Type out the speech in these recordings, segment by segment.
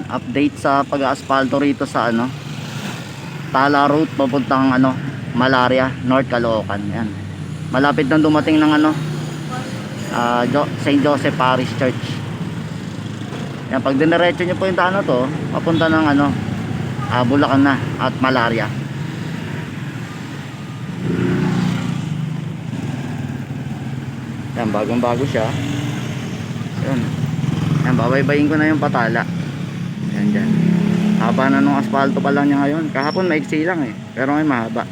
update sa pag-aasfalto rito sa ano, Tala Road papuntang ano, Malaria, North Caloocan. Yan. Malapit nang dumating ng ano, St. Joseph Parish Church. Yan, pag diniretso nyo po yung daan na to, papunta ng ano, Bulacan na at Malaria. Yan, bagong bago siya. Yan. Yan, babaybayin ko na yung patala. Yan dyan. Haba na nung asfalto pa lang niya ngayon. Kahapon maiksi lang eh, pero ngayon mahaba.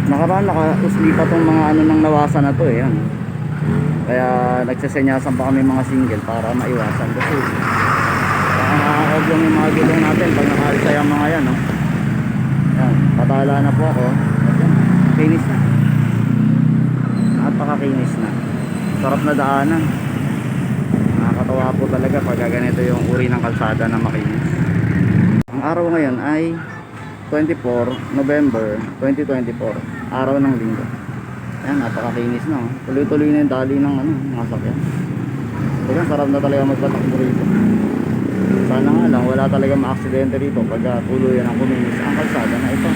Nakaraan nakausli pa tong mga ano ng nawasan na to eh. Yan. Kaya nagsesenyasan pa kami mga single para maiwasan kasi nakakaog lang yung mga gulong natin pag nakaalisa yung mga yan, no? Yan, patala na po ako. Kinis na, napakakinis na, sarap na daanan. Nakakatawa po talaga pag ganito yung uri ng kalsada na makinis. Ang araw ngayon ay 24 November 2024, araw ng linggo. Ayan, napakakinis na, oh. Tuloy-tuloy na yung dali ng ano, mga sakyan. Kaya sarap na talaga magpatakbo rito. Sana nga lang wala talaga ma-aksidente rito pag tuluyan ang kuminis ang kalsada na ito.